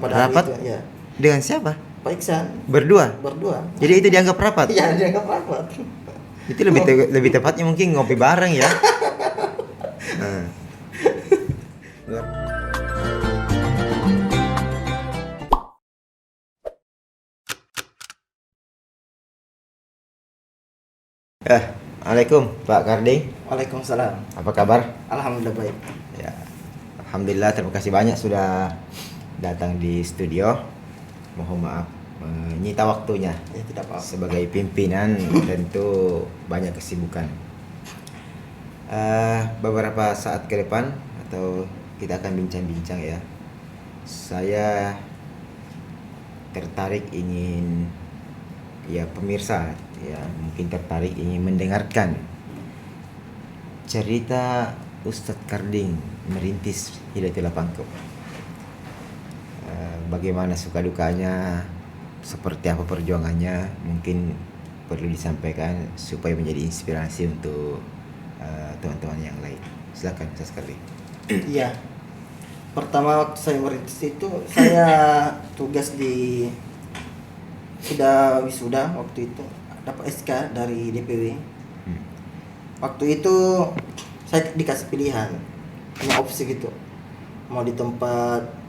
pada hari Rapat? itu ya. Dengan siapa? Pak Iksan Berdua. berdua. Jadi itu dianggap rapat. Iya, dia nggak rapat. Itu lebih tepatnya mungkin ngopi bareng ya. Nah. Assalamualaikum Pak Karding. Waalaikumsalam. Apa kabar? Alhamdulillah baik. Ya, alhamdulillah, terima kasih banyak sudah datang di studio. Mohon maaf menyita waktunya. Ya tidak apa-apa. Sebagai pimpinan tentu banyak kesibukan. Beberapa saat ke depan atau kita akan bincang-bincang ya. Saya tertarik ingin pemirsa mungkin tertarik ingin mendengarkan cerita Ustadz Karding merintis Hidayatul Pangkep. Bagaimana suka dukanya, seperti apa perjuangannya, mungkin perlu disampaikan supaya menjadi inspirasi untuk teman-teman yang lain. Silakan Ustadz Karding. Iya. Pertama waktu saya merintis itu saya tugas di sudah wisuda waktu itu, dapat SK dari DPW. Waktu itu saya dikasih pilihan, punya opsi gitu, mau di tempat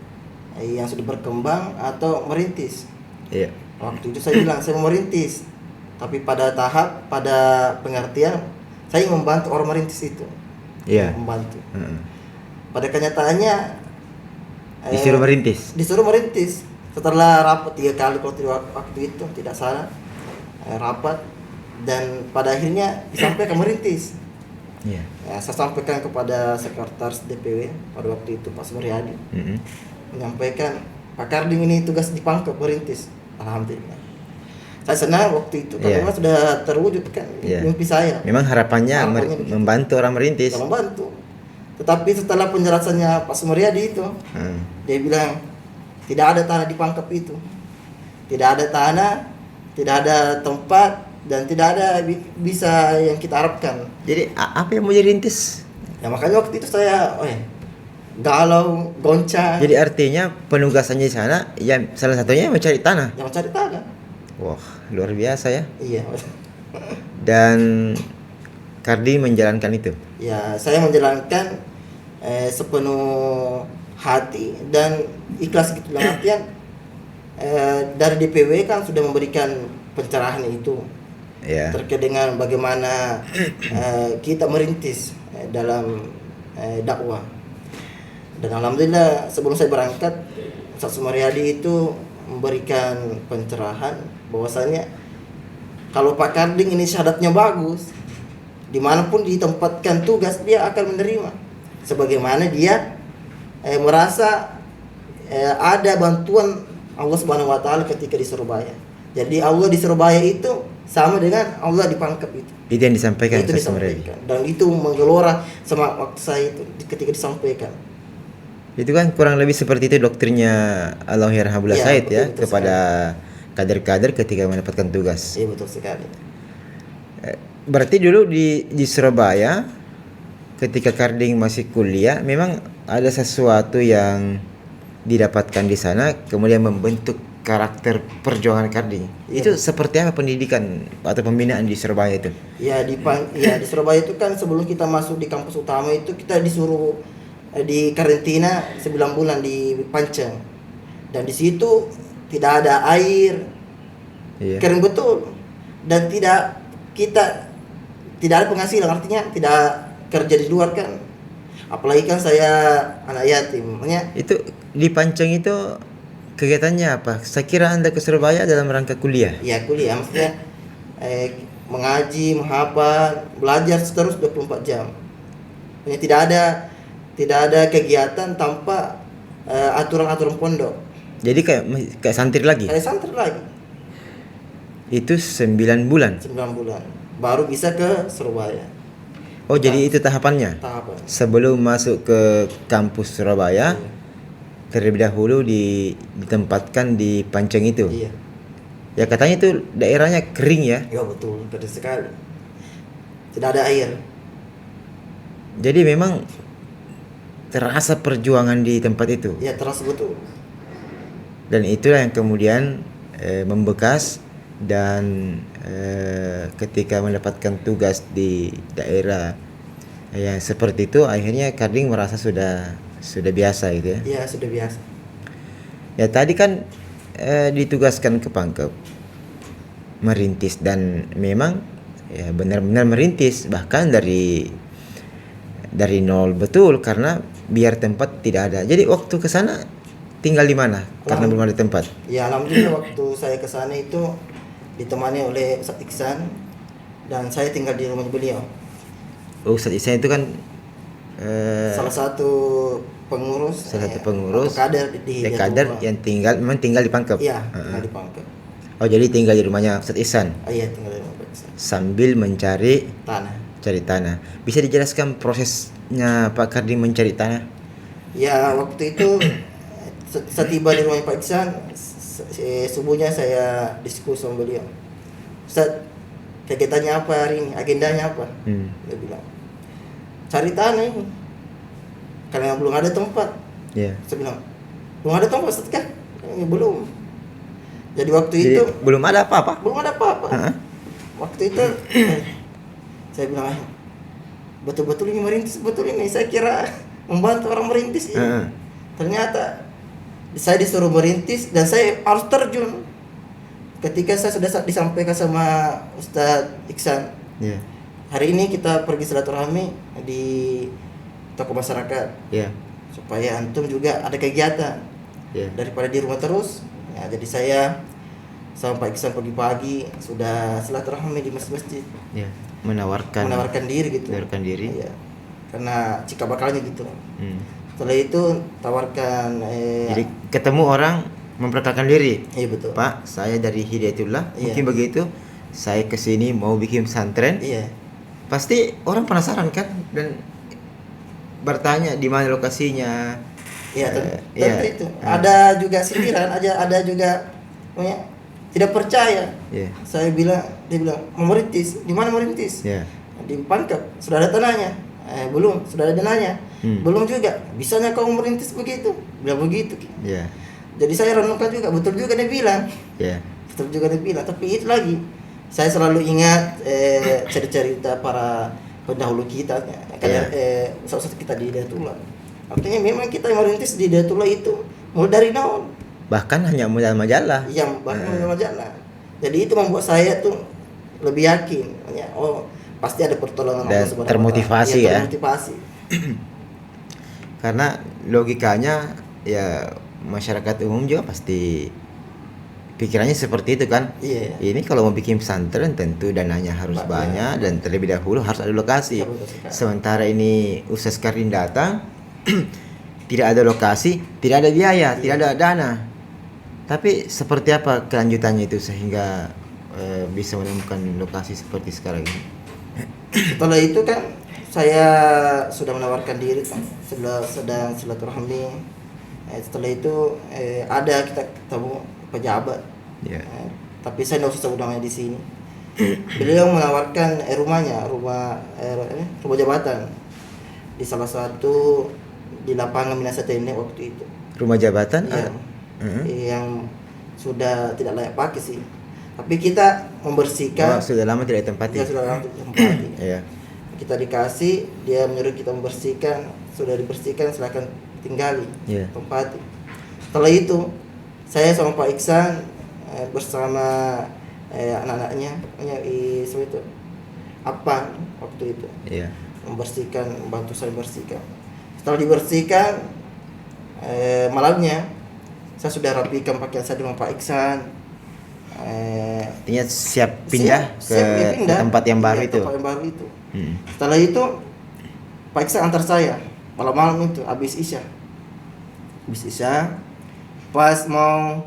yang sudah berkembang atau merintis. Iya. Waktu itu saya bilang saya mau merintis, tapi pada pengertian saya ingin membantu orang merintis itu. Iya. Membantu. Pada kenyataannya Disuruh merintis. Setelah rapat 3 kali waktu itu tidak salah, rapat, dan pada akhirnya disampaikan merintis. Iya. Ya, saya sampaikan kepada sekretaris DPW pada waktu itu Pak Sumaryadi, menyampaikan Pak Karding ini tugas dipangkep merintis. Alhamdulillah. Saya senang waktu itu karena memang sudah terwujud kan mimpi saya. Memang harapannya membantu orang merintis. Membantu. Tetapi setelah penjelasannya Pak Sumaryadi itu, dia bilang tidak ada tanah di Pangkep itu, tidak ada tanah, tidak ada tempat, dan tidak ada bisa yang kita harapkan. Jadi apa yang mau dirintis? Ya makanya waktu itu saya galau, goncang. Jadi artinya penugasannya di sana salah satunya mencari tanah. Yang mencari tanah. Wah, luar biasa ya. Iya. Dan Karding menjalankan itu. Ya, saya menjalankan sepenuh hati dan ikhlas gitu. Dalam artian dari DPW kan sudah memberikan pencerahan itu terkait dengan bagaimana kita merintis dalam dakwah. Dan alhamdulillah sebelum saya berangkat Ustaz Sumaryadi itu memberikan pencerahan bahwasanya kalau Pak Karding ini syahadatnya bagus, dimanapun ditempatkan tugas dia akan menerima, sebagaimana dia merasa ada bantuan Allah Subhanahu wa taala ketika di Surabaya. Jadi Allah di Surabaya itu sama dengan Allah di Pangkep itu. Itu yang disampaikan. Itu disampaikan. Dan itu menggelora sama waktu saya itu ketika disampaikan. Itu kan kurang lebih seperti itu doktrinnya Allahyarhamdulillah Said ya, betul kepada kader-kader ketika mendapatkan tugas. Iya, betul sekali. Berarti dulu di Surabaya ketika Karding masih kuliah memang ada sesuatu yang didapatkan di sana kemudian membentuk karakter perjuangan Karding. Itu seperti apa pendidikan atau pembinaan di Surabaya itu? Ya di Surabaya itu kan sebelum kita masuk di kampus utama itu kita disuruh di karantina 9 bulan di Panceng. Dan di situ tidak ada air. Kering betul. Dan tidak ada penghasilan, artinya tidak kerja di luar kan. Apalagi kan saya anak yatim. Itu di Panceng itu kegiatannya apa? Saya kira Anda ke Surabaya dalam rangka kuliah. Iya, kuliah, maksudnya mengaji, menghafal, belajar terus 24 jam. Tidak ada kegiatan tanpa aturan-aturan pondok. Jadi kayak santri lagi? Kayak santri lagi. Itu 9 bulan? 9 bulan. Baru bisa ke Surabaya. Oh, jadi itu tahapannya? Tahapan. Sebelum masuk ke kampus Surabaya, terlebih dahulu ditempatkan di Panceng itu? Iya. Ya katanya itu daerahnya kering ya? Ya betul, kering sekali. Tidak ada air. Jadi memang terasa perjuangan di tempat itu? Ya terasa betul. Dan itulah yang kemudian membekas dan ketika mendapatkan tugas di daerah yang seperti itu akhirnya Karding merasa sudah biasa gitu ya. Iya, sudah biasa. Ya tadi kan ditugaskan ke Pangkep merintis dan memang ya benar-benar merintis bahkan dari nol betul karena biar tempat tidak ada. Jadi waktu ke sana tinggal di mana? Karena belum ada tempat. Ya, alhamdulillah waktu saya ke sana itu ditemani oleh Ustadz Iksan dan saya tinggal di rumah beliau. Ustadz Ihsan itu kan Salah satu pengurus atau kader di kader yang memang tinggal di Pangkep. Iya, tinggal di Pangkep. Oh, jadi tinggal di rumahnya Ustadz Ihsan Iya, tinggal di rumah Pak Iksan. sambil mencari Tanah. tanah. Bisa dijelaskan prosesnya Pak Karding mencari tanah? Ya, waktu itu setiba di rumah Pak Iksan, subuhnya saya diskusi sama beliau. Ustaz, kegiatannya apa hari ini? Agendanya apa? Dia bilang, cari tanah ini. Karena belum ada tempat. Iya. Saya bilang, belum ada tempat Ustaz kan? Belum. Jadi waktu Jadi, itu belum ada apa-apa. belum ada apa-apa. Waktu itu saya bilang, betul-betul ini merintis, betul ini. Saya kira membantu orang merintis ini. Ternyata saya disuruh merintis dan saya harus terjun. Ketika saya sudah disampaikan sama Ustadz Iksan, hari ini kita pergi silaturahmi di toko masyarakat, supaya antum juga ada kegiatan daripada di rumah terus. Ya, jadi saya sama Pak Iksan pagi-pagi sudah silaturahmi di masjid-masjid. Menawarkan diri gitu. Ya, karena cikal bakalnya gitu. Setelah itu tawarkan jadi ketemu orang memperkenalkan diri. Iya betul. Pak, saya dari Hidayatullah. Mungkin begitu. Saya kesini mau bikin pesantren. Iya. Pasti orang penasaran kan dan bertanya di mana lokasinya. Iya, tentu itu. Ada juga sindiran, ada juga tidak percaya. Saya bilang, dia bilang mau merintis. Di mana merintis? Di Pangkep. Sudah ada tanahnya? Belum. Sudah ada dananya? Belum juga. Bisanya kau merintis begitu? Bilang begitu. Jadi saya renungkan juga, betul juga dia bilang. Betul juga dia bilang. Tapi itu lagi, saya selalu ingat cerita-cerita para pendahulu kita, salah-satu kita di Hidayatullah. Artinya memang kita yang merintis di Hidayatullah itu mulai dari nol. Bahkan hanya modal majalah. Iya, bahkan modal majalah. Jadi itu membuat saya tuh lebih yakin, pasti ada pertolongan dan Allah Subhanahu wa Ta'ala. termotivasi ya. Termotivasi. Karena logikanya ya masyarakat umum juga pasti pikirannya seperti itu kan. Ini kalau mau bikin pesantren tentu dananya harus banyak dan terlebih dahulu harus ada lokasi. Sementara ini Ustaz Karding datang tidak ada lokasi, tidak ada biaya, tidak ada dana. Tapi seperti apa kelanjutannya itu sehingga bisa menemukan lokasi seperti sekarang ini? Setelah itu kan saya sudah menawarkan diri kan, sedang silaturahmi. Setelah itu ada kita ketemu pejabat. Tapi saya tidak usah sebut namanya di sini. Beliau menawarkan rumah jabatan di salah satu di lapangan Minasa Tene waktu itu. Rumah jabatan? Yang sudah tidak layak pakai sih. Tapi kita membersihkan. Sudah lama tidak ditempati. Ya, sudah lama tidak ditempati. Kita dikasih, dia menyuruh kita membersihkan. Sudah dibersihkan, silakan tinggali, tempati. Setelah itu, saya sama Pak Iksan bersama anak-anaknya, itu apa waktu itu? Membersihkan, membantu saya bersihkan. Setelah dibersihkan, malamnya saya sudah rapikan pakaian saya dengan Pak Iksan. Artinya siap pindah ke tempat yang baru itu. Tempat yang baru itu. Setelah itu Pak Iksan antar saya malam-malam itu habis isya. Pas mau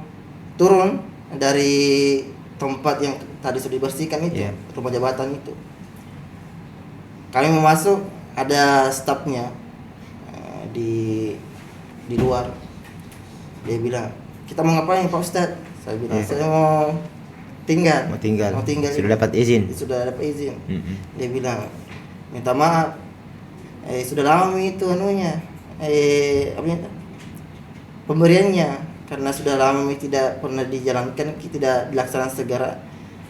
turun dari tempat yang tadi sudah dibersihkan itu, rumah jabatan itu. Kami mau masuk, ada stafnya di luar. Dia bilang, "Kita mau ngapain Pak Ustadz?" Saya bilang, "Saya mau tinggal. Sudah dapat izin. Dia bilang, "Minta maaf. Sudah lama itu pemberiannya. karena sudah lama tidak pernah dijalankan, tidak dilaksanakan segera,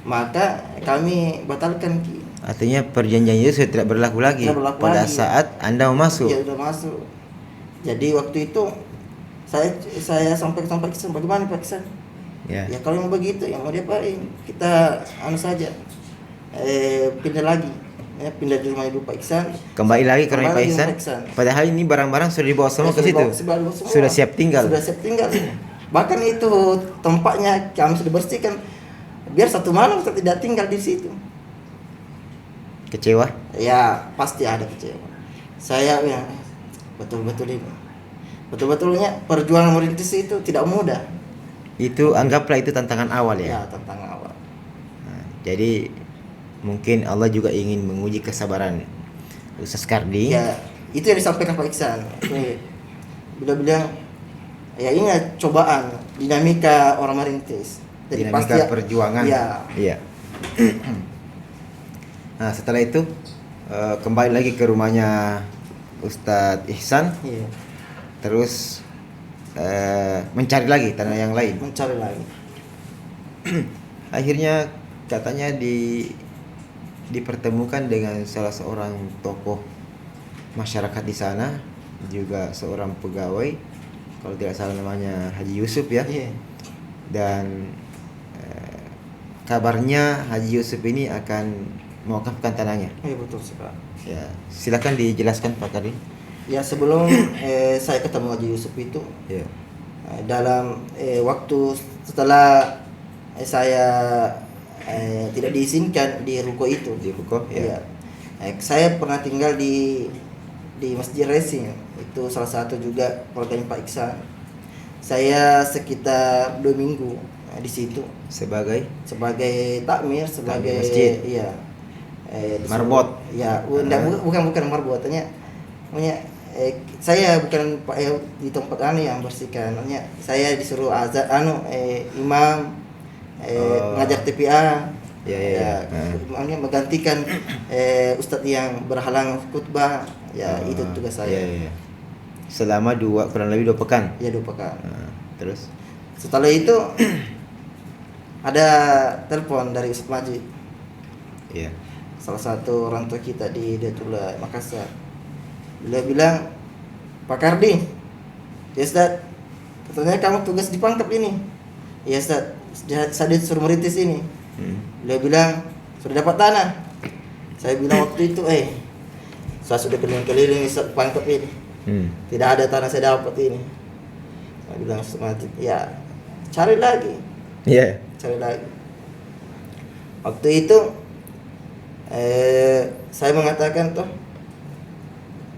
maka kami batalkan Ki. Artinya perjanjian itu sudah tidak berlaku lagi Tidak berlaku pada lagi. saat Anda mau masuk. Ya sudah masuk. Jadi waktu itu saya sampaikan Pak Iksan, bagaimana Pak Iksan? Ya. Ya kalau mau begitu, yang mau diapain? Kita anu saja, pindah lagi, ya, pindah di rumah Ibu Pak Iksan. Kembali lagi ke rumah Kembali Pak di Iksan. rumah Iksan. Padahal ini barang-barang sudah dibawa semua ke situ. Sudah semua. Sudah siap tinggal. Sudah siap tinggal. Bahkan itu tempatnya kami sudah bersihkan, biar satu malam kita tidak tinggal di situ. Kecewa? Ya pasti ada kecewa. Saya ya betul-betul ini, betul-betulnya perjuangan merintis itu tidak mudah. Itu anggaplah itu tantangan awal ya. Ya tentang awal. Nah, jadi mungkin Allah juga ingin menguji kesabaran Ustaz Kardi. Ya itu yang disampaikan Pak Iksan. Bila bilang ya ini cobaan dinamika orang merintis. Jadi Dinamika perjuangan. Ya. Iya. Nah, setelah itu kembali lagi ke rumahnya Ustadz Ihsan, Iya. terus mencari lagi tanah yang lain. Mencari lagi. Akhirnya katanya dipertemukan dengan salah seorang tokoh masyarakat di sana, juga seorang pegawai, kalau tidak salah namanya Haji Yusuf ya. Iya. Dan kabarnya Haji Yusuf ini akan mewakafkan tanahnya. Iya betul sekali. Ya, silakan dijelaskan Pak Kardi. Ya sebelum saya ketemu Haji Yusuf itu, Ya. dalam waktu setelah saya tidak diizinkan di ruko itu, Di ruko, ya. ya. Saya pernah tinggal di Masjid Racing, itu salah satu juga keluarganya Pak Iksan. Saya sekitar 2 minggu di situ Sebagai sebagai takmir, sebagai masjid. iya. Marbot. Ya, bukan marbotnya. Punya saya bukan di tempat yang bersihkan. Maksudnya saya disuruh azan imam ngajar TPA. Ya. Makanya menggantikan ustadz yang berhalang khutbah. Ya, itu tugas saya. Ya. Selama kurang lebih 2 pekan. Ya 2 pekan. Terus Setelah itu ada telepon dari Ustadz Majid, ya. salah satu orang tua kita di Datula Makassar. Beliau bilang, Pak Kardi, ya Ustadz, katanya kamu tugas di Pangkep ini. Ya Ustadz, saya disuruh merintis ini. Beliau bilang, sudah dapat tanah. Saya bilang waktu itu, saya sudah keliling-keliling Ustadz Pangkep ini. Tidak ada tanah saya dapat ini. Saya bilang Ustadz, ya cari lagi. Iya. Cari lagi. Waktu itu saya mengatakan toh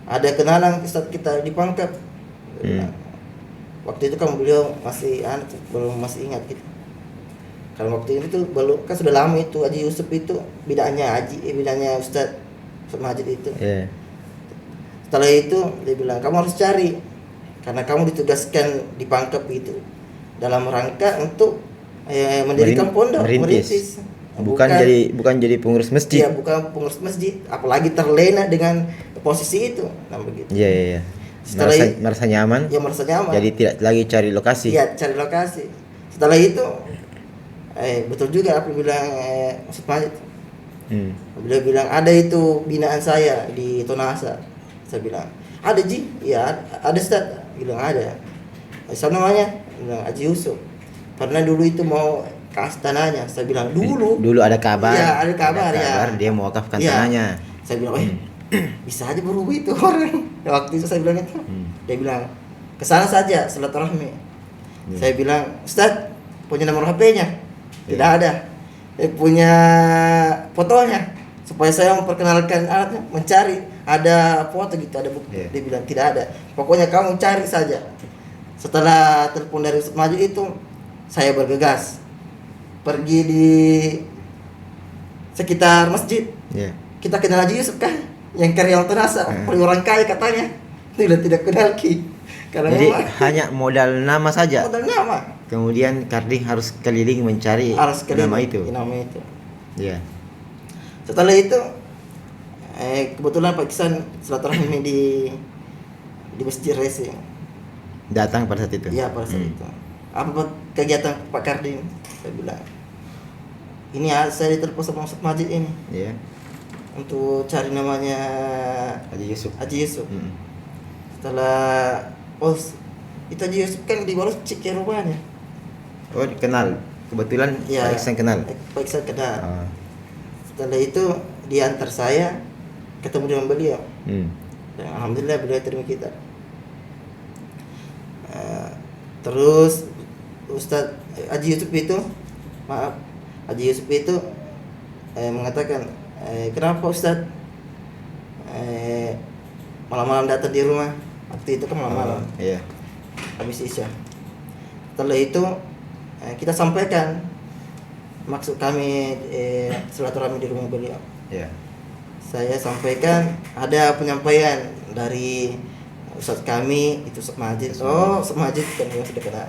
ada kenalan Ustadz kita di Pangkep. Waktu itu kan beliau belum masih ingat gitu. Karena waktu itu belum, kan sudah lama itu Haji Yusuf itu bidanya Ustadz Majid itu. Yeah. Setelah itu dia bilang kamu harus cari, karena kamu ditugaskan di Pangkep itu dalam rangka untuk mendirikan pondok, merintis. Bukan jadi pengurus masjid. Iya, bukan pengurus masjid, apalagi terlena dengan posisi itu, nah begitu. Iya. Setelah merasa nyaman. Ya merasa nyaman. Jadi tidak lagi cari lokasi. Iya, cari lokasi. Setelah itu betul juga apa yang bilang Ustadz Majid. Beliau bilang ada itu binaan saya di Tonasa. Saya bilang ada Ji, ya ada Ustadz. Bilang ada. Siapa namanya? Bilang Haji Yusuf. Karena dulu itu mau kasih tanahnya. Saya bilang dulu ada kabar. Iya, ada kabar ya. Dia mau wakafkan Ya. tanahnya. Saya bilang, bisa aja berubah itu orang. Waktu itu saya bilang itu. Dia bilang, kesana saja silaturahmi. Saya bilang, Ustadz, punya nomor HP-nya? Tidak ada. Punya fotonya? Supaya saya memperkenalkan alatnya, mencari. Ada foto gitu, ada bukti. Dia bilang, tidak ada. Pokoknya kamu cari saja. Setelah telepon dari Ustadz Majid itu, saya bergegas. Pergi di sekitar masjid. Kita kenal Haji Yusuf kan, yang karyawan Tonasa, orang kaya katanya. Tidak kenal Ki. Karena jadi hanya modal nama saja. Modal nama. Kemudian Kardi harus keliling mencari nama itu. Iya. Setelah itu kebetulan Pak Iksan silaturahmi di Masjid Racing. Datang pada saat itu. Iya, pada saat itu. apa kegiatan Pak Karding? Saya bilang, ini saya ditelepon sama Ustaz Majid ini Iya. untuk cari namanya Haji Yusuf. Haji Yusuf. Mm. Setelah itu Haji Yusuf kan di Baloci ya rumahnya. Oh, kenal. Kebetulan Ya, Pak Iksan kenal. Pak Iksan kenal. Ah. Setelah itu diantar saya ketemu dengan beliau. Hmm. Dan alhamdulillah beliau terima kita. Terus Ustadz Haji Yusuf itu, maaf, Haji Yusuf itu mengatakan, kenapa Ustadz malam-malam datang di rumah? Waktu itu kan malam-malam, Iya. habis isya. Setelah itu kita sampaikan maksud kami silaturahmi di rumah beliau. Iya. Saya sampaikan ada penyampaian dari Ustadz kami itu Ustadz Majid. Oh, Ustadz Majid kan yang sudah kenal.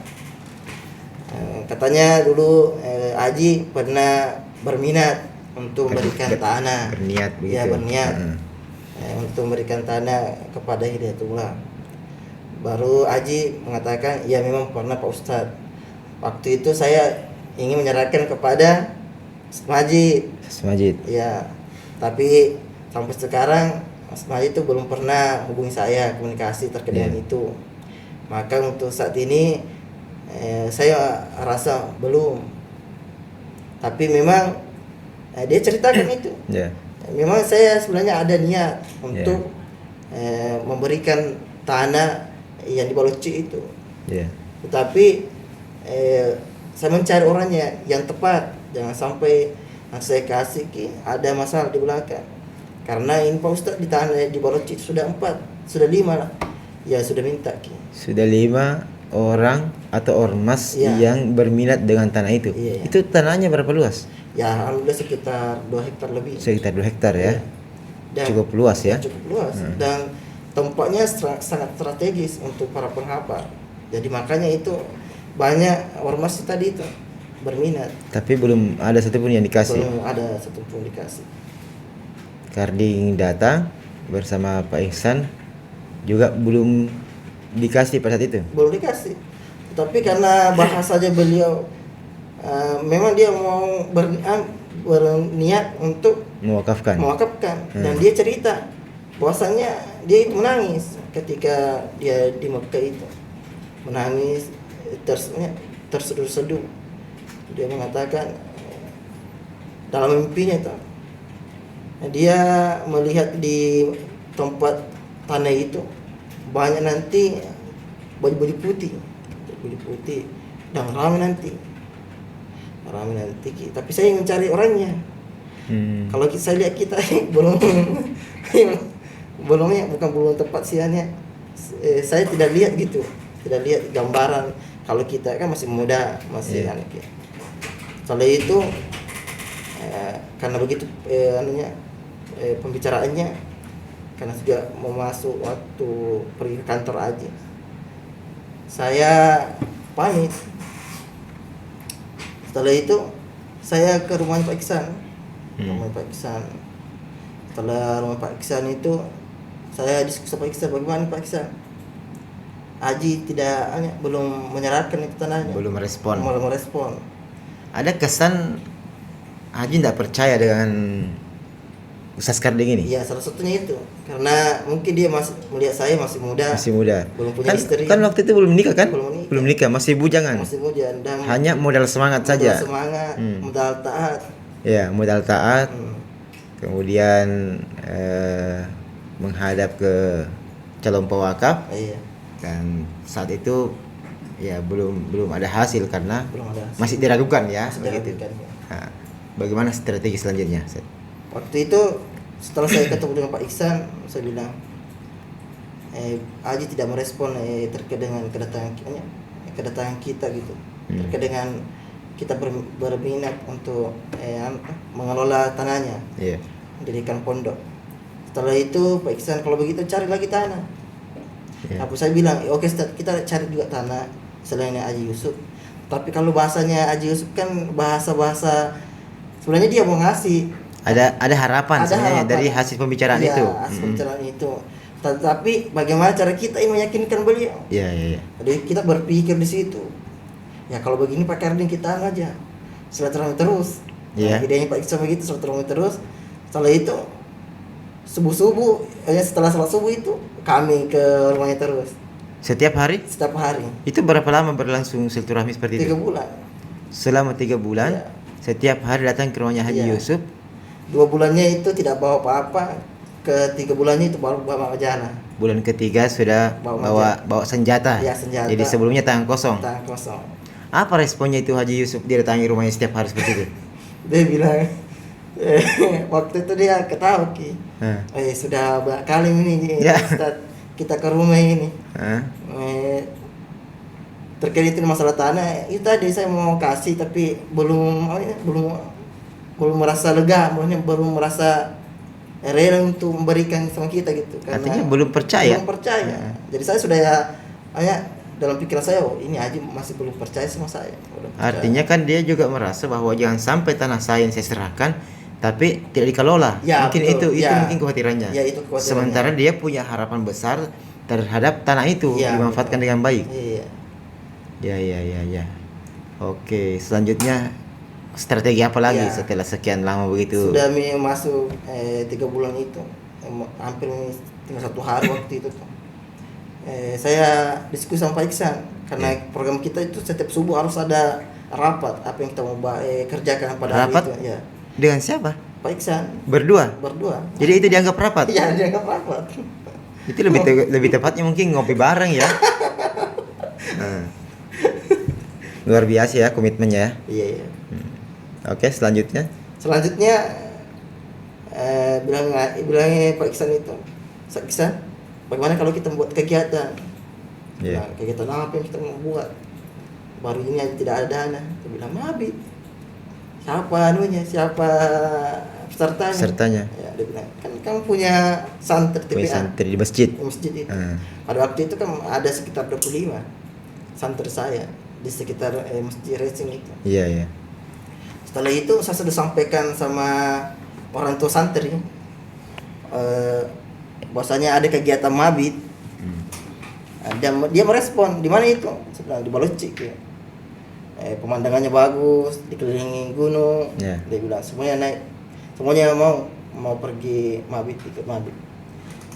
Katanya dulu Haji pernah berminat untuk memberikan tanah. Berniat begitu. Ya, berniat. Heeh. Untuk memberikan tanah kepada Hidayatullah. Baru Haji mengatakan, ya memang pernah Pak Ustadz. Waktu itu saya ingin menyerahkan kepada Ustadz Majid. Ustaz Majid. Ya, tapi sampai sekarang Mas Majid itu belum pernah hubungi saya komunikasi terkait dengan itu. Maka untuk saat ini saya rasa belum. Tapi memang dia ceritakan itu. Iya. Memang saya sebenarnya ada niat untuk memberikan tanah yang di Baloci itu. Iya. Tetapi saya mencari orangnya yang tepat, jangan sampai yang saya kasih ada masalah di belakang. Karena ini Pak Ustadz di tanah di Baloci sudah 4, sudah 5 lah. Ya sudah minta Sudah 5 orang atau ormas Iya. yang berminat dengan tanah itu. Iya. Itu tanahnya berapa luas? Ya alhamdulillah sekitar 2 hektar lebih. Sekitar 2 hektar ya. Dan Cukup luas ya. Cukup luas. Dan tempatnya sangat strategis untuk para penghafal. Jadi makanya itu banyak ormas tadi itu berminat. Tapi belum ada satupun yang dikasih. Belum ada satupun dikasih. Karding datang bersama Pak Ihsan juga belum dikasih pada saat itu. Belum dikasih. Tapi karena bahasanya beliau memang dia mau berniat untuk Mewakafkan. dan dia cerita bahwasanya dia itu menangis ketika dia di Mekah itu. Menangis terseduh-seduh. Dia mengatakan dalam mimpinya itu dia melihat di tempat tanah itu banyak nanti baju-baju putih dan ramai nanti. Tapi saya ingin mencari orangnya. Kalau saya lihat kita belum tepat siannya. Saya tidak lihat gitu, tidak lihat gambaran. Kalau kita kan masih muda, masih anak ya. Kalau itu karena begitu pembicaraannya, karena sudah mau masuk waktu pergi ke kantor aja, saya pamit. Setelah itu saya ke rumah Pak Iksan. Setelah rumah Pak Iksan itu saya diskusi Pak Iksan, bagaimana Pak Iksan? Haji belum menyerahkan itu tanahnya. Belum merespon. Ada kesan Haji tidak percaya dengan Ustaz Karding ini? Iya, salah satunya itu. Karena mungkin dia masih melihat saya masih muda. Belum punya istri. Kan waktu itu belum nikah kan? Belum nikah, masih bujangan. Dan Hanya modal semangat saja. Modal taat. Ya, modal taat. Kemudian menghadap ke calon pewakaf. Iya. Dan saat itu ya belum ada hasil karena Belum ada hasil. masih diragukan ya. Masih begitu. diragukan, ya. Nah, bagaimana strategi selanjutnya? Waktu itu setelah saya ketemu dengan Pak Iksan, saya bilang Haji tidak merespon terkait dengan kedatangan kita gitu. Terkait dengan kita berminat untuk mengelola tanahnya. Iya. Mendirikan pondok. Setelah itu Pak Iksan, kalau begitu cari lagi tanah. Iya. Saya bilang, oke Ustaz, kita cari juga tanah selain Haji Yusuf. Tapi kalau bahasanya Haji Yusuf kan bahasa sebenarnya dia mau ngasih. Ada harapan sebenarnya dari hasil pembicaraan itu. Hasil pembicaraan itu. Tetapi bagaimana cara kita ini meyakinkan beliau? Iya. Jadi kita berpikir di situ. ya kalau begini Pak Karding kita aja silaturahmi terus. Iya. Idenya Pak Iksan begitu, silaturahmi terus. Setelah itu subuh-subuh, setelah salat subuh itu kami ke rumahnya terus Setiap hari? setiap hari. Itu berapa lama berlangsung silaturahmi seperti 3 itu? bulan. Selama 3 bulan, Iya. setiap hari datang ke rumahnya Haji Iya. Yusuf. 2 bulannya itu tidak bawa apa-apa. Ke 3 bulannya itu baru bawa majana. Bulan ketiga sudah bawa senjata. Iya, senjata. Jadi sebelumnya tangan kosong. Tangan kosong. Apa responnya itu Haji Yusuf dia datangi rumahnya setiap hari seperti itu? Dia bilang waktu itu dia ketawa Ki. Hah? Sudah banyak kali ini Ya. Ustaz, kita ke rumah ini. Hah? Terkait itu masalah tanah itu tadi saya mau kasih tapi belum merasa lega, belum merasa rela untuk memberikan sama kita gitu karena Artinya belum percaya. belum percaya. Jadi saya sudah hanya dalam pikiran saya, ini Haji masih belum percaya sama saya. Belum percaya. Artinya kan dia juga merasa bahwa jangan sampai tanah saya yang saya serahkan tapi tidak dikelola. Ya, Mungkin betul. itu Ya. mungkin kekhawatirannya. Ya, itu kekhawatirannya. Sementara dia punya harapan besar terhadap tanah itu Ya, dimanfaatkan betul. dengan baik. Iya. Ya. Oke, selanjutnya strategi apa lagi Ya. setelah sekian lama begitu? Sudah masuk 3 bulan itu, hampir tinggal 1 hari waktu itu tuh. Saya diskusi sama Pak Iksan karena program kita itu setiap subuh harus ada rapat apa yang kita mau kerjakan pada Rapat? hari itu. Ya. Dengan siapa? Pak Iksan Berdua. Jadi Jadi itu dianggap rapat. iya dianggap rapat. Itu lebih tepatnya mungkin ngopi bareng ya. Nah. Luar biasa ya komitmennya. Iya. Oke, selanjutnya. Selanjutnya bilangnya Pak Iksan itu, Pak Iksan, bagaimana kalau kita membuat kegiatan? Iya. Nah, kegiatan apa yang kita mau buat? Baru ini aja tidak ada dana. Dia bilang mabit. Siapa Pesertanya. Ya, dia bilang kan kamu punya santri Punya TPA santri di masjid. di masjid itu. Ah. Pada waktu itu kan ada sekitar 25 santri saya di sekitar masjid racing itu. Iya. Setelah itu saya sudah sampaikan sama orang tua santri bahwasanya ada kegiatan mabit. Dan dia merespon, di mana itu? Saya bilang di Balocik ya. Pemandangannya bagus, dikelilingi gunung. Ya. Dia bilang semuanya mau pergi mabit, ikut mabit.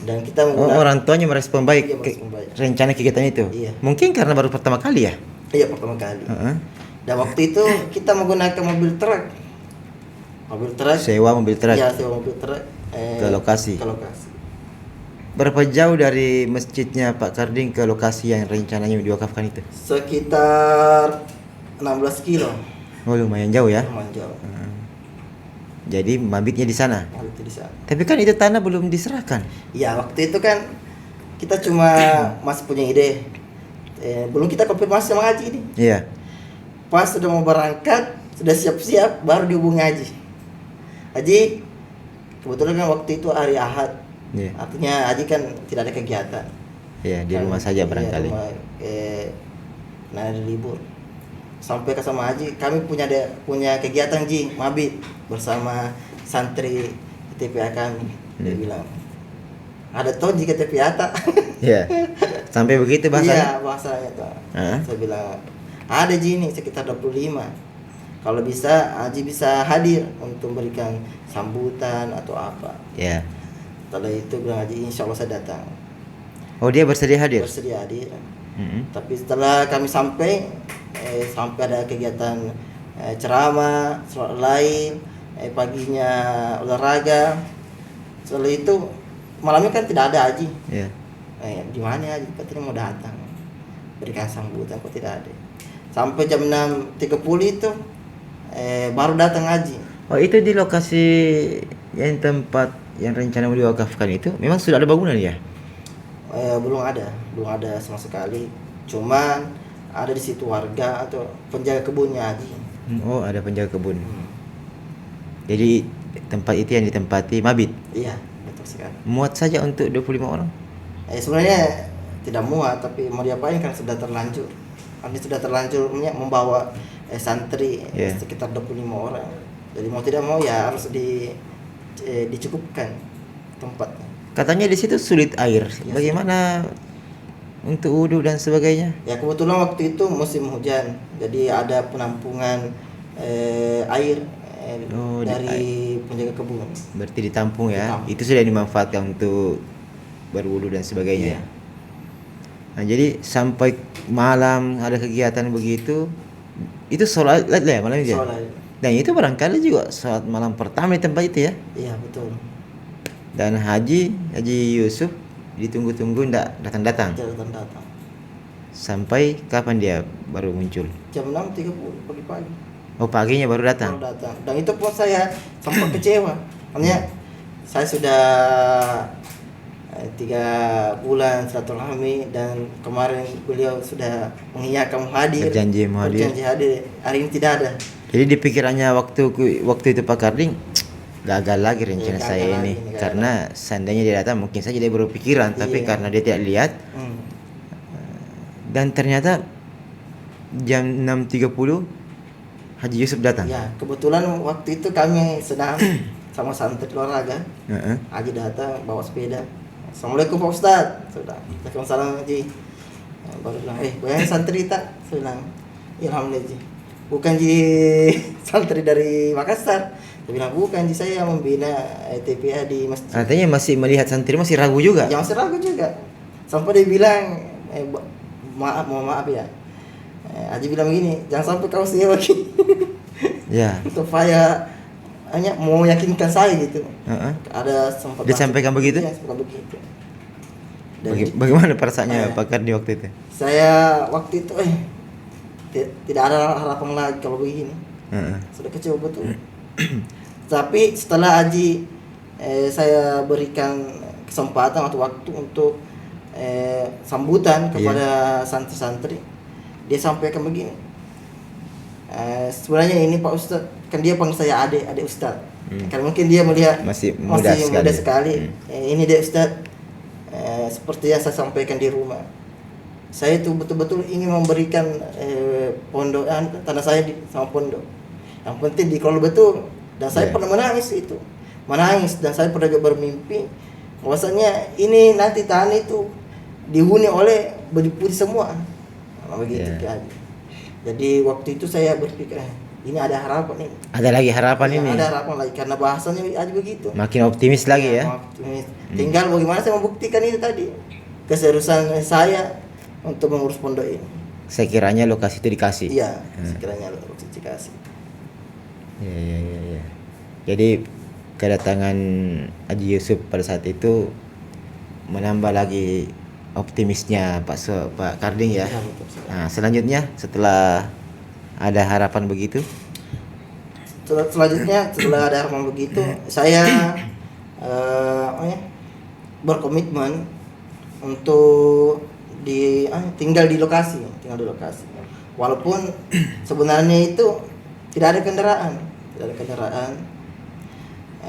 Dan kita Oh, orang tuanya merespon baik Iya, merespon baik. rencana kegiatan itu. Iya. Mungkin karena baru pertama kali ya. Iya, pertama kali. Heeh. Dan waktu itu kita menggunakan mobil truk. Sewa mobil truk. Iya, sewa mobil truk Ke lokasi. Ke lokasi. Berapa jauh dari masjidnya Pak Karding ke lokasi yang rencananya diwakafkan itu? Sekitar 16 kilo. Oh, lumayan jauh ya. Lumayan jauh. Jadi mabitnya di sana. Mabit di sana. Tapi kan itu tanah belum diserahkan. Ya, waktu itu kan kita cuma masih punya ide. Belum kita konfirmasi sama Haji ini. Iya. Pas sudah mau berangkat, sudah siap-siap, baru dihubungi Haji. Haji, kebetulan kan waktu itu hari Ahad. Iya. Artinya Haji kan tidak ada kegiatan. Iya, di Kan, rumah saja iya, barangkali. rumah, nah ada libur. Sampai ke sama Haji, kami punya kegiatan Ji, mabit bersama santri TPA kami. Dia bilang, ada toh jika TPA tak? Iya. Sampai begitu bahasanya. Iya, bahasanya tuh. Hah? Saya bilang, ada Ji nih sekitar 25. Kalau bisa, Haji bisa hadir untuk memberikan sambutan atau apa. Iya. Setelah itu bilang Haji, insya Allah saya datang. Oh, dia bersedia hadir. Bersedia hadir. Mm-mm. Tapi setelah kami sampai ada kegiatan ceramah, sholat lain, paginya olahraga. Setelah itu malamnya kan tidak ada Haji. Iya. Di mana Haji? Katanya mau datang. Berikan sambutan kok tidak ada. Sampai jam 6.30 itu baru datang Haji. Oh, itu di lokasi yang tempat yang rencana mau diwakafkan itu memang sudah ada bangunan ya? Belum ada sama sekali. Cuman ada di situ warga atau penjaga kebunnya Haji. Oh, ada penjaga kebun. Jadi tempat itu yang ditempati mabit. Iya, betul sekali. Muat saja untuk 25 orang. Sebenarnya tidak muat, tapi mau diapain kan sudah terlanjur. Kami sudah terlanjur membawa santri Yeah. sekitar 25 orang. Jadi mau tidak mau ya harus dicukupkan tempatnya. Katanya di situ sulit air. Iya, Bagaimana untuk wudhu dan sebagainya? Ya kebetulan waktu itu musim hujan, jadi ada penampungan air Oh, dari penjaga kebun. Berarti ditampung ya. Ditampung. Itu sudah dimanfaatkan untuk berwudhu dan sebagainya. Iya. Nah, jadi sampai malam ada kegiatan begitu, itu sholat lah ya malam itu ya? Sholat. Dan itu barangkali juga sholat malam pertama di tempat itu ya. Iya betul. Dan Haji Yusuf ditunggu-tunggu ndak datang-datang. Catatan datang. Sampai kapan dia baru muncul? Jam 6.30 pagi-pagi. Oh, paginya baru datang. Baru datang. Dan itu pun saya sempat kecewa. Makanya saya sudah 3 bulan silaturahmi dan kemarin beliau sudah mengiyakan hadir. Berjanji mau hadir. Berjanji hadir. Hari ini tidak ada. Jadi di pikirannya waktu itu Pak Karding gagal lagi rencana Gagal saya lagi ini nih, gagal karena seandainya dia datang mungkin saja dia berpikiran, tapi Iya. karena dia tidak lihat Hmm. dan ternyata jam 6.30 Haji Yusuf datang. Ya, kebetulan waktu itu kami sedang sama santri olahraga. Heeh. Haji datang bawa sepeda. Assalamualaikum Pak Ustad. Sudah. Waalaikumsalam Haji. Baru bilang, banyak santri tak? Saya bilang, ya alhamdulillah Ji. Bukan Ji santri dari Makassar. Saya bilang bukan Ji, saya membina TPA di masjid. Artinya masih melihat santri masih ragu juga. Ya masih ragu juga. Sampai dia bilang, mohon maaf ya. Haji bilang begini, jangan sampai kau sewa gini. Ya. Supaya hanya mau yakinkan saya gitu. Heeh. Ada sempat Dia sampaikan begitu? Ya, sempat begitu. Dan Bagaimana perasaannya Eh. Pak Kardi waktu itu? saya waktu itu tidak ada harapan lagi kalau begini. Heeh. Sudah kecewa betul. Tapi setelah Haji saya berikan kesempatan atau waktu untuk sambutan kepada santri-santri, dia sampaikan begini. Sebenarnya ini Pak Ustadz, kan dia panggil saya adik Ustadz. Karena mungkin dia melihat Masih muda sekali. Ini dia Ustadz, seperti yang saya sampaikan di rumah. Saya itu betul-betul ingin memberikan pondok tanah saya sama pondok. Yang penting dikelola betul. Dan saya pernah menangis itu, dan saya pernah juga bermimpi bahwasanya ini nanti tanah itu dihuni oleh baju putih semua. Begitu kan. Jadi waktu itu saya berpikir ini ada harapan ini. Ada lagi harapan ini. Ada harapan lagi karena bahasanya aja begitu. Makin optimis lagi ya. Optimis. Tinggal bagaimana saya membuktikan itu tadi. Keseriusan saya untuk mengurus pondok ini. Sekiranya lokasi itu dikasih. Iya, sekiranya lokasi dikasih. Ya. Jadi kedatangan Haji Yusuf pada saat itu menambah lagi optimisnya Pak Karding ya. Iya, betul, Ustaz. Nah, selanjutnya setelah ada harapan begitu, Selanjutnya setelah ada harapan begitu, saya berkomitmen untuk tinggal di lokasi. Walaupun sebenarnya itu tidak ada kendaraan.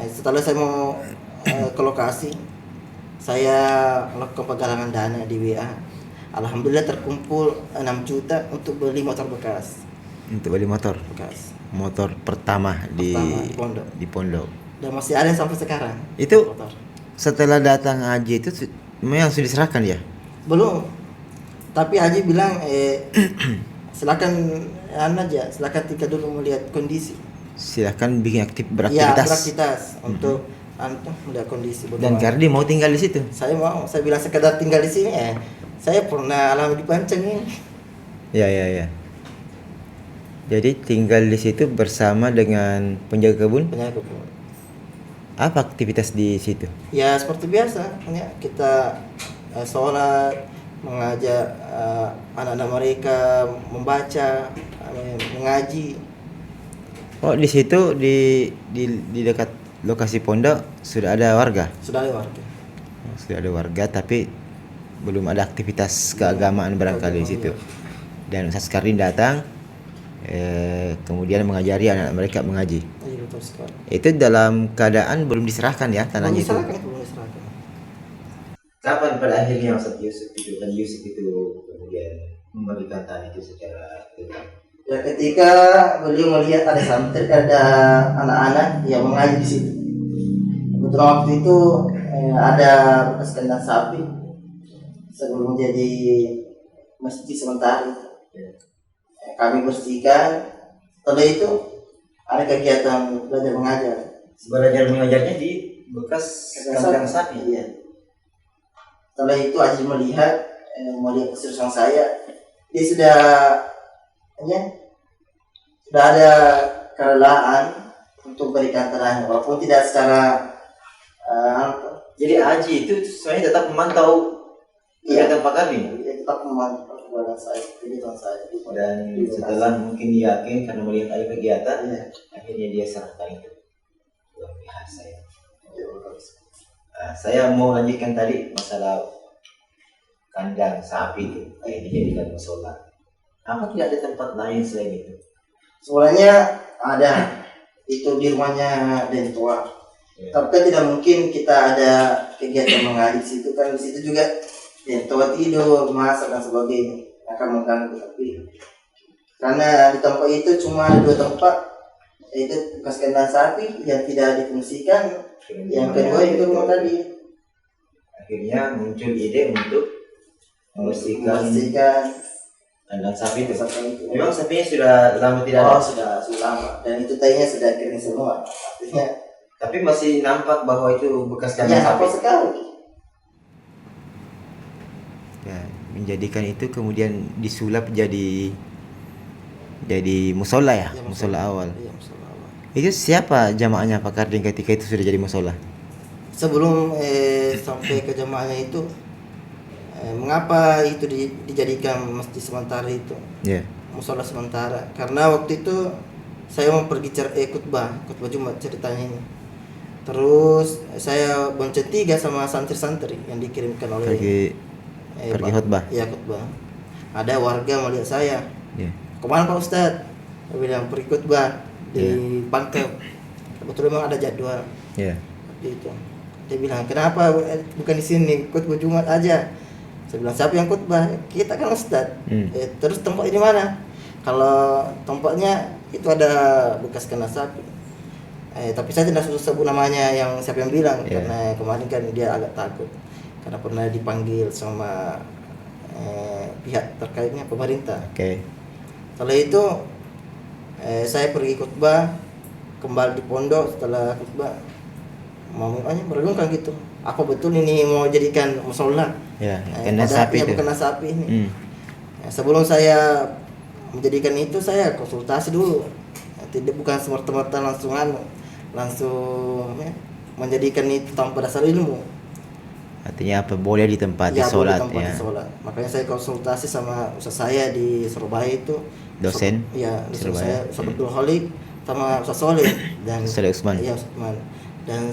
Setelah saya mau ke lokasi, saya melakukan penggalangan dana di WA. Alhamdulillah terkumpul 6 juta untuk beli motor bekas. untuk beli motor pertama di pondok. Dan masih ada sampai sekarang. Itu motor. setelah datang Haji itu memang sudah diserahkan ya? Belum. Tapi Haji bilang silakan silakan tinggal dulu melihat kondisi. Silakan bikin Ya, beraktivitas. beraktivitas untuk melihat kondisi. Dan Kardi mau tinggal di situ. Saya mau, saya bilang sekedar tinggal di sini saya pernah alami di Panceng ini. Ya. Jadi tinggal di situ bersama dengan penjaga kebun. Penjaga kebun. Apa aktivitas di situ? Ya seperti biasa, kita sholat, mengajak anak-anak mereka membaca, mengaji. Oh, di situ di dekat lokasi pondok sudah ada warga. Sudah ada warga. Oh, sudah ada warga tapi belum ada aktivitas keagamaan barangkali di situ. Dan Ustaz Kardin datang kemudian mengajari anak mereka mengaji. Iya, betul sekali. Itu dalam keadaan belum diserahkan ya tanahnya itu. Belum diserahkan. Kapan pada akhirnya Ustaz Yusuf itu kemudian membagikan tanah itu secara legal? Ya ketika beliau melihat ada santri, ada anak-anak yang mengaji di situ. Kebetulan waktu itu ada bekas kandang sapi. sebelum menjadi masjid sementara itu. Kami bersihkan. Setelah itu ada kegiatan belajar mengajar. Belajar mengajarnya di bekas kandang sapi. Iya. Setelah itu Aziz melihat keseriusan saya, dia sudah ada kerelaan untuk berikan terang, walaupun tidak secara Jadi Aji itu sebenarnya tetap memantau kegiatan Pak Kardi. dia tetap memantau perbuatan saya, kegiatan saya. Dan setelah mungkin dia yakin karena melihat ada kegiatan, akhirnya dia serahkan itu. Luar biasa ya. Saya mau lanjutkan tadi masalah kandang sapi itu yang dijadikan musola. Apa tidak ada tempat lain selain itu? Sebenarnya ada itu di rumahnya Dentua. Tapi kan tidak mungkin kita ada kegiatan mengaji di situ, kan di situ juga Dentua tidur, masak dan sebagainya akan mengganggu. Tapi karena di tempat itu cuma 2 tempat, yaitu bekas kandang sapi yang tidak difungsikan, yang kedua itu rumah tadi. Akhirnya muncul ide untuk membersihkan kandang sapi itu. Memang sapinya sudah lama tidak ada? Sudah lama, dan itu tadinya sudah kering semua. Artinya tapi masih nampak bahwa itu bekas kandang sapi. Sekali. Ya, menjadikan itu kemudian disulap jadi musola ya, musola awal. Iya, musola awal. Itu siapa jamaahnya Pak Karding ketika itu sudah jadi musola? Sebelum sampai ke jamaahnya itu, mengapa itu dijadikan masjid sementara itu? Yeah. Musola sementara. Karena waktu itu saya mau pergi khutbah Jumat ceritanya ini. Terus saya bonceng 3 sama santri-santri yang dikirimkan oleh pergi khutbah. Iya, khutbah. Ada warga melihat saya. Yeah. Kemana Pak Ustadz? Saya bilang pergi khutbah di Pangkep. Kebetulan memang ada jadwal. Yeah. Itu. Dia bilang, kenapa bukan di sini, khutbah Jumat aja? Saya bilang, siapa yang khutbah? Kita kan Ustadz. Terus tempat ini mana? Kalau tempatnya itu ada bekas kandang sapi. Tapi saya tidak sebut namanya yang siapa yang bilang, karena kemarin kan dia agak takut karena pernah dipanggil sama pihak terkaitnya pemerintah. Setelah itu saya pergi khutbah, kembali di pondok. Setelah khutbah merenungkan gitu, apa betul ini mau jadikan musola? Kandang sapi itu. Bukan sapi ini. Sebelum saya menjadikan itu, saya konsultasi dulu. Tidak, bukan semerta-merta langsung menjadikan itu tanpa dasar ilmu. Artinya apa, boleh ditempati sholat ya? Makanya saya konsultasi sama ustaz saya di Surabaya itu, dosen. Di Surabaya, Ustaz Abdul Khalik sama Ustaz Soleh dan Ustaz Usman. Iya, Usman. Dan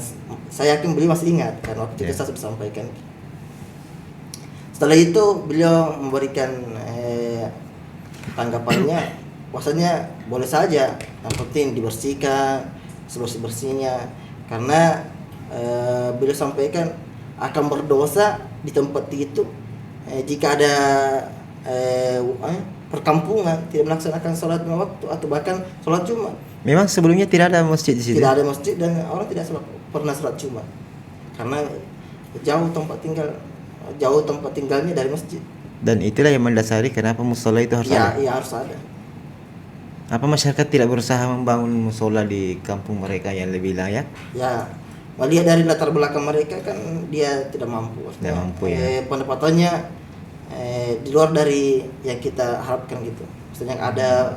saya yakin beliau masih ingat karena waktu itu saya sudah sampaikan. Setelah itu beliau memberikan tanggapannya, bahwasanya boleh saja, yang penting dibersihkan sebersih-bersihnya, karena beliau sampaikan akan berdosa di tempat itu jika ada perkampungan tidak melaksanakan sholat waktu atau bahkan sholat Jumat. Memang sebelumnya tidak ada masjid di situ. Tidak ada masjid dan orang tidak pernah sholat Jumat karena jauh tempat tinggalnya dari masjid. Dan itulah yang mendasari kenapa musola itu harus ada. Iya, harus ada. Apa masyarakat tidak berusaha membangun musola di kampung mereka yang lebih layak? Ya, melihat dari latar belakang mereka kan dia tidak mampu. Tidak mampu ya. Pendapatannya di luar dari yang kita harapkan gitu. Maksudnya ada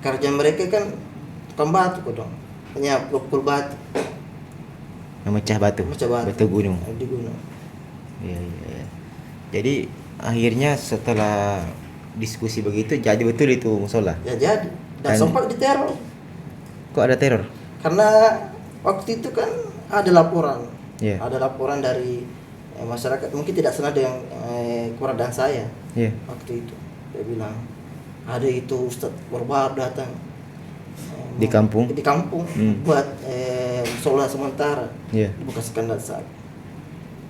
kerja mereka kan tukang batu kok dong. Hanya pukul batu. Memecah batu. Batu gunung. Di gunung. Iya. Jadi akhirnya setelah diskusi begitu jadi betul itu musola? Ya jadi. Dan sempat diteror. Kok ada teror? Karena waktu itu kan ada laporan. Ada laporan dari masyarakat, mungkin tidak senada yang keberadaan saya. Waktu itu dia bilang ada itu Ustadz baru datang di kampung buat musola sementara di bekas kandang sapi.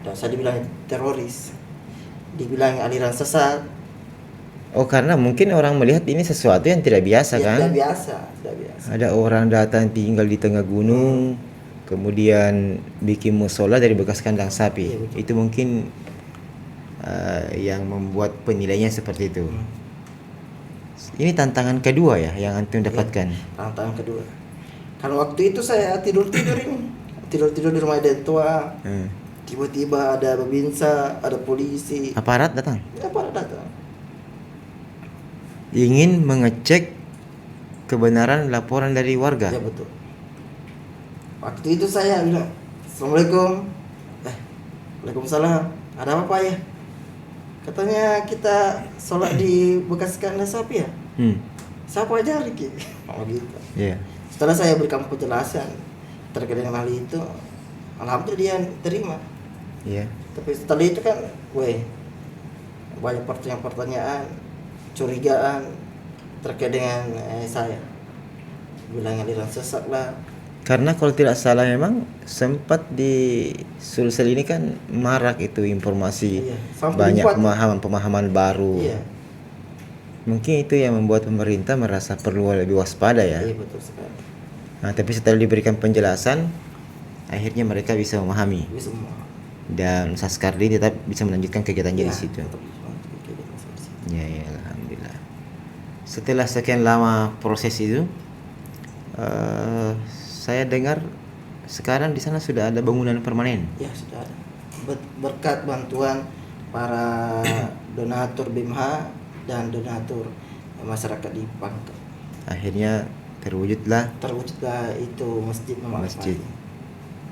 Dan saya dibilang teroris, dibilang aliran sesat. Oh, karena mungkin orang melihat ini sesuatu yang tidak biasa kan? Tidak biasa. Ada orang datang tinggal di tengah gunung, kemudian bikin musola dari bekas kandang sapi. Itu mungkin yang membuat penilaiannya seperti itu. Ini tantangan kedua ya yang antum dapatkan. Tantangan kedua. Karena waktu itu saya tidur ini. Tidur di rumah Dentua. Tiba-tiba ada babinsa, ada polisi. Aparat datang. Aparat datang. Ingin mengecek kebenaran laporan dari warga. Ya betul. Waktu itu saya bilang, Assalamualaikum. Waalaikumsalam. Ada apa ya? Katanya kita sholat di bekas kandang sapi ya. Siapa aja Riki? Oh gitu. Iya. Setelah saya berikan penjelasan terkait dengan hal itu, alhamdulillah dia terima. Iya. Tapi setelah itu kan, banyak pertanyaan, curigaan terkait dengan saya. Bilang aliran sesat lah. Karena kalau tidak salah memang sempat di Sulsel ini kan marak itu informasi. Iya, sampai banyak dibuat. pemahaman baru. Iya. Mungkin itu yang membuat pemerintah merasa perlu lebih waspada ya. Iya betul sekali. Nah, tapi setelah diberikan penjelasan, akhirnya mereka bisa memahami. Bisa semua. Dan Saskardi tetap bisa melanjutkan kegiatannya di situ. tetap melanjutkan kegiatan saya di situ. Ya, alhamdulillah. Setelah sekian lama proses itu, saya dengar sekarang di sana sudah ada bangunan permanen. Ya sudah ada. Berkat bantuan para donatur BIMH dan donatur masyarakat di Pangkep. Akhirnya terwujudlah itu masjid Muhammad masjid. Fahri.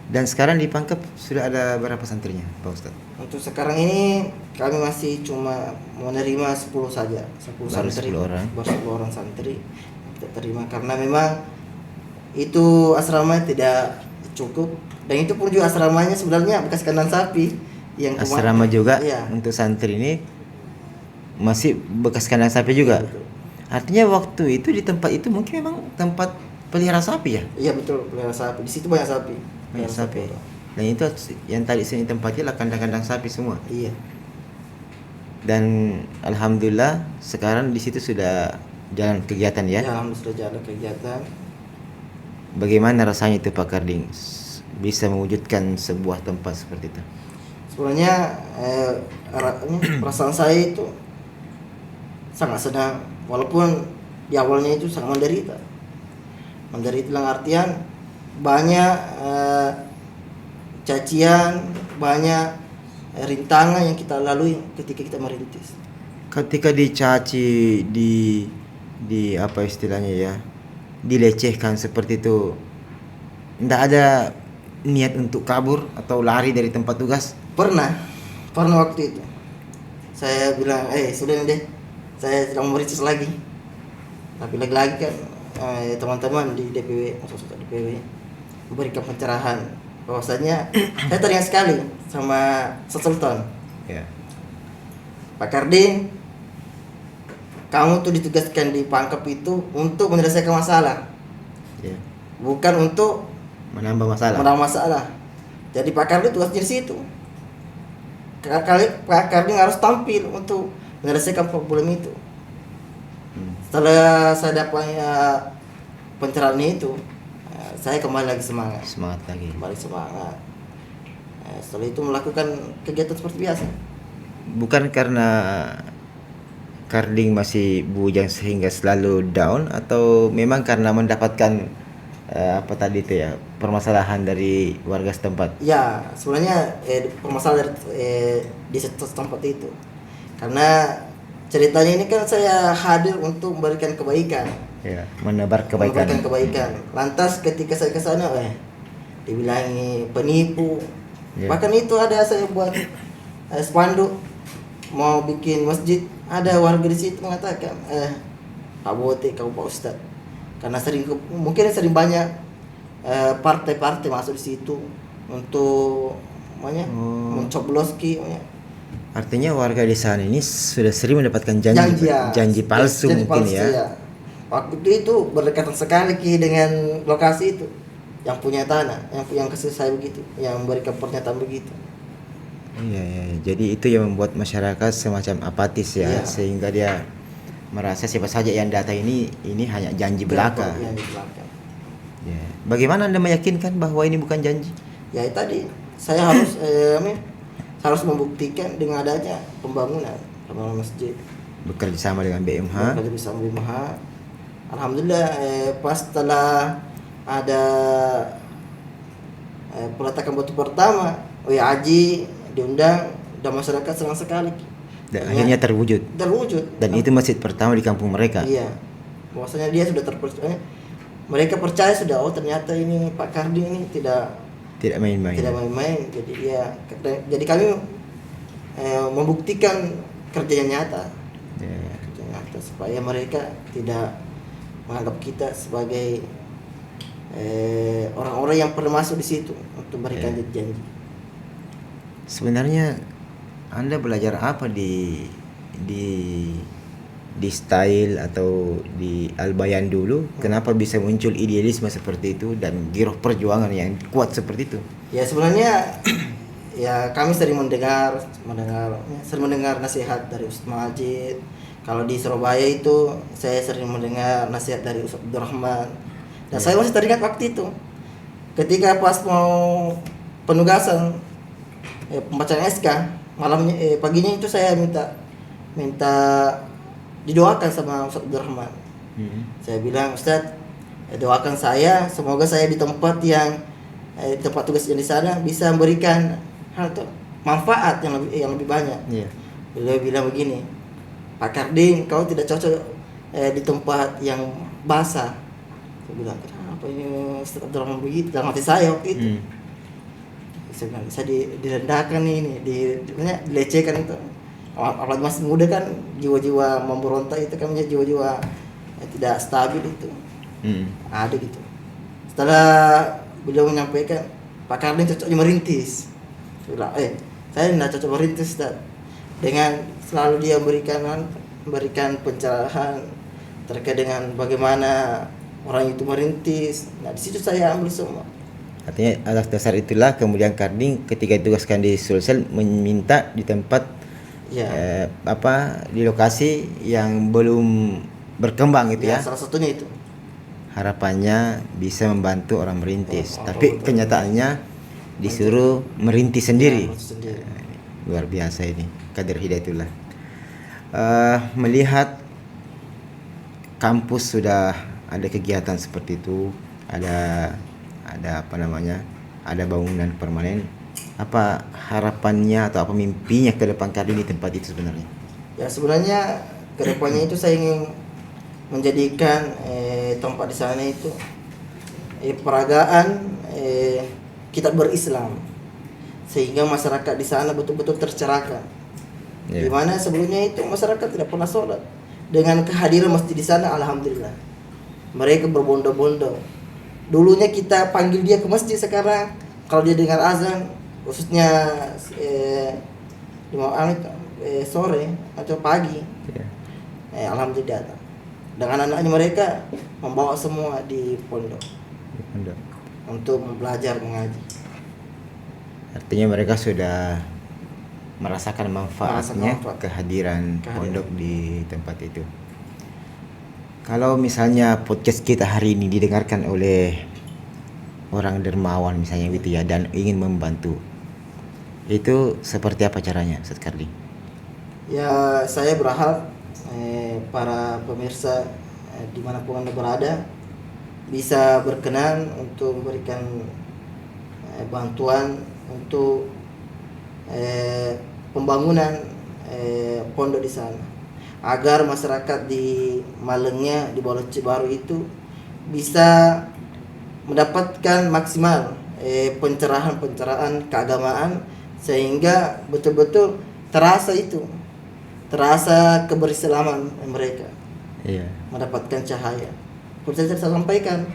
Dan sekarang di Pangkep sudah ada berapa santrinya, Pak Ustadz? Untuk sekarang ini kami masih cuma menerima 10 saja. 10 Baru santri. 10 orang. Baru 10 orang santri yang kita terima karena memang itu asrama tidak cukup, dan itu pun juga asramanya sebenarnya bekas kandang sapi yang Asrama juga Iya. untuk santri ini masih bekas kandang sapi juga. Betul. Artinya waktu itu di tempat itu mungkin memang tempat pelihara sapi ya? Iya betul, pelihara sapi. Di situ banyak sapi. Banyak Pelihara sapi. Dan itu yang tadi sini tempatnya lah kandang-kandang sapi semua. Iya. Dan alhamdulillah sekarang di situ sudah jalan kegiatan ya. Ya, alhamdulillah sudah ada kegiatan. Bagaimana rasanya itu Pak Karding bisa mewujudkan sebuah tempat seperti itu? Sebenarnya perasaan saya itu sangat senang, walaupun di awalnya itu sangat menderita dalam artian banyak cacian, banyak rintangan yang kita lalui ketika kita merintis. Ketika dicaci, di apa istilahnya ya, dilecehkan seperti itu, tidak ada niat untuk kabur atau lari dari tempat tugas? Pernah waktu itu saya bilang, sudah deh, saya tidak mau merintis lagi. Tapi lagi-lagi kan teman-teman di DPW, maksudnya DPW memberikan pencerahan bahwasanya saya teringat sekali sama Sultan. Ya. Pak Karding, kamu tuh ditugaskan di Pangkep itu untuk menyelesaikan masalah, Ya. bukan untuk Menambah masalah. menambah masalah. Jadi Pak Karding tugasnya di situ. Pak Karding harus tampil untuk menyelesaikan problem itu. Setelah saya dapat pencerahan itu, saya kembali lagi semangat. Kembali semangat. Setelah itu melakukan kegiatan seperti biasa. Bukan karena Karding masih bujang sehingga selalu down, atau memang karena mendapatkan apa tadi itu ya, permasalahan dari warga setempat? Ya, sebenarnya permasalahan di setempat itu. Karena ceritanya ini kan saya hadir untuk memberikan kebaikan. Ya, menebar kebaikan. Memberikan kebaikan. Lantas ketika saya ke sana, dibilangi penipu. Ya. Bahkan itu ada saya buat spanduk mau bikin masjid, ada warga di situ mengatakan, Pak Bote, kau Pak Ustadz. Karena mungkin sering banyak partai-partai masuk di situ untuk mencobloski. Artinya warga di sana ini sudah sering mendapatkan janji palsu mungkin palsu, ya. Waktu itu berdekatan sekali dengan lokasi itu, yang punya tanah, yang kasih saya begitu, yang memberikan pernyataan begitu. Iya. Jadi itu yang membuat masyarakat semacam apatis ya, sehingga dia merasa siapa saja yang data ini hanya janji belaka. Ya. Bagaimana Anda meyakinkan bahwa ini bukan janji? Ya tadi saya harus harus membuktikan dengan adanya pembangunan masjid. Bekerja sama dengan BMH. Bekerja bersama BMH. Alhamdulillah pas setelah ada peletakan batu pertama, Haji diundang dan masyarakat senang sekali. Dan akhirnya terwujud. Dan itu masjid pertama di kampung mereka. Iya. Bahwasanya dia sudah terpercaya. Mereka percaya sudah, oh ternyata ini Pak Karding ini tidak main-main. Jadi kami membuktikan kerjanya nyata. Ya. Kerja nyata supaya mereka tidak menganggap kita sebagai orang-orang yang pernah masuk di situ untuk memberikan janji. Sebenarnya Anda belajar apa di style atau di Al-Bayan dulu? Kenapa bisa muncul idealisme seperti itu dan giroh perjuangan yang kuat seperti itu? Ya sebenarnya ya kami sering mendengar nasihat dari Ustaz Majid. Kalau di Surabaya itu saya sering mendengar nasihat dari Ustaz Abdurrahman. Dan saya masih teringat waktu itu ketika pas mau penugasan pembacaan SK malamnya paginya itu saya minta didoakan sama Ustaz Abdurrahman. Saya bilang, Ustaz, doakan saya semoga saya di tempat yang tempat tugas yang di sana bisa memberikan manfaat yang lebih banyak. Beliau bilang begini, Pak Karding, kau tidak cocok di tempat yang basah. Saya bilang, kenapa ini Ustaz Abdurrahman begitu? Dalam hati saya waktu itu. Saya bilang, saya direndahkan ini, dilecehkan itu. Apalagi masih muda kan, jiwa-jiwa memberontak itu kan jiwa-jiwa tidak stabil itu. Ada gitu. Setelah beliau menyampaikan, Pak Karding cocoknya merintis. Saya bilang, saya tidak cocok merintis, Ustaz. Dengan selalu dia memberikan pencerahan terkait dengan bagaimana orang itu merintis. Nah, di situ saya ambil semua. Artinya atas dasar itulah kemudian Karding ketika ditugaskan di Sulsel meminta di tempat di lokasi yang belum berkembang itu ya. Salah satunya itu. Harapannya bisa membantu orang merintis, tapi kenyataannya disuruh merintis sendiri. Luar biasa ini kader Hidayatullah. Melihat kampus sudah ada kegiatan seperti itu, ada ada bangunan permanen. Apa harapannya atau apa mimpinya ke depan Karding di tempat itu sebenarnya? Ya sebenarnya ke depannya itu saya ingin menjadikan tempat di sana itu peragaan kitab berislam sehingga masyarakat di sana betul-betul tercerahkan. Di mana sebelumnya itu masyarakat tidak pernah sholat. Dengan kehadiran masjid di sana, alhamdulillah mereka berbondong-bondong. Dulunya kita panggil dia ke masjid, sekarang kalau dia dengar azan khususnya sore atau pagi, alhamdulillah dengan anak-anaknya mereka membawa semua di pondok untuk belajar mengaji. Artinya mereka sudah merasakan manfaatnya kehadiran pondok di tempat itu. Kalau misalnya podcast kita hari ini didengarkan oleh orang dermawan misalnya gitu ya, dan ingin membantu, itu seperti apa caranya, Ustaz Karding? Ya saya berharap para pemirsa dimanapun Anda berada bisa berkenan untuk memberikan bantuan untuk pembangunan pondok di sana, agar masyarakat di Malengnya, di Balo Cibaru itu bisa mendapatkan maksimal pencerahan keagamaan, sehingga betul-betul terasa keberislaman mereka. Mendapatkan cahaya. Seperti saya sampaikan,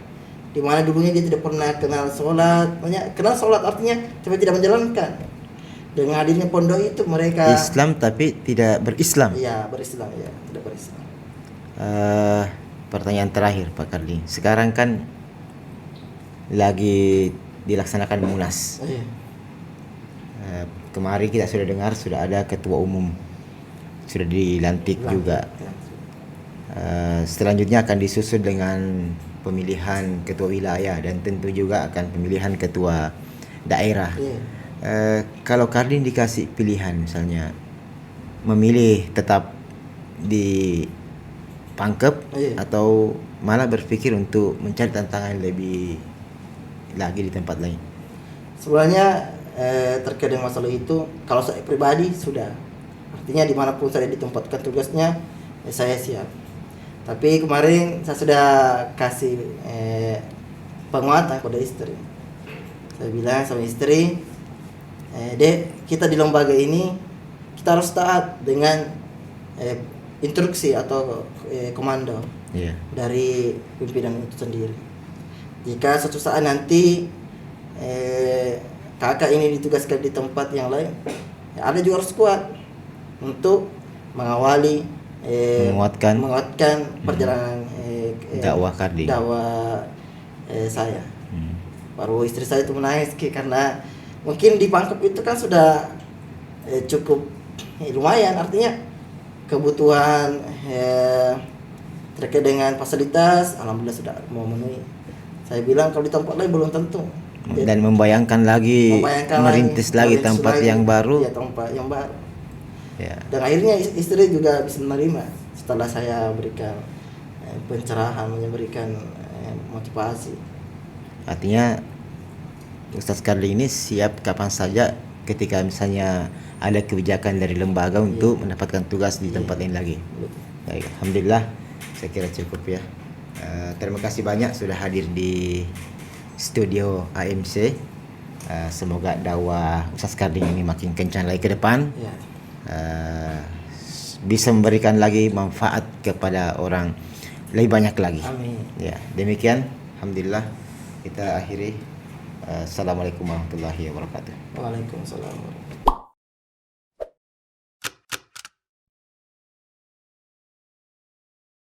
di mana dulunya dia tidak pernah kenal sholat, kenal sholat artinya tapi tidak menjalankan. Dengan hadirnya pondok itu mereka Islam tapi tidak berislam. Iya, berislam ya, tidak berislam. Pertanyaan terakhir Pak Karding. Sekarang kan lagi dilaksanakan Munas. Kemarin kita sudah dengar sudah ada ketua umum, sudah dilantik juga. Selanjutnya akan disusul dengan pemilihan ketua wilayah dan tentu juga akan pemilihan ketua daerah. Kalau Karding dikasih pilihan misalnya memilih tetap di Pangkep Iya. atau malah berpikir untuk mencari tantangan lebih lagi di tempat lain. Sebenarnya terkait dengan masalah itu, kalau saya pribadi sudah, artinya dimanapun saya ditempatkan tugasnya, saya siap. Tapi kemarin saya sudah kasih penguatan kepada istri. Saya bilang sama istri, Dek, kita di lembaga ini kita harus taat dengan instruksi atau komando Iya. dari pimpinan itu sendiri. Jika suatu saat nanti kakak ini ditugaskan di tempat yang lain, ya ada juga harus kuat untuk mengawali menguatkan perjalanan Dakwah Karding. dakwah saya. Hmm. Baru istri saya itu menangis karena mungkin di Pangkep itu kan sudah cukup lumayan, artinya kebutuhan terkait dengan fasilitas alhamdulillah sudah memenuhi. Saya bilang kalau di tempat lain belum tentu. Dan membayangkan lagi merintis lagi tempat yang baru. Ya, tempat yang baru. Ya. Dan akhirnya istri juga bisa menerima setelah saya berikan pencerahan, memberikan motivasi. Artinya Ustaz Karding ini siap kapan saja ketika misalnya ada kebijakan dari lembaga untuk mendapatkan tugas di tempat lain lagi. Baik, alhamdulillah saya kira cukup ya. Terima kasih banyak sudah hadir di studio AMC. Semoga dakwah Ustaz Karding ini makin kencang lagi ke depan. Ya. Bisa memberikan lagi manfaat kepada orang lebih banyak lagi. Amin. Ya, demikian alhamdulillah kita akhiri. Assalamualaikum warahmatullahi wabarakatuh. Waalaikumsalam.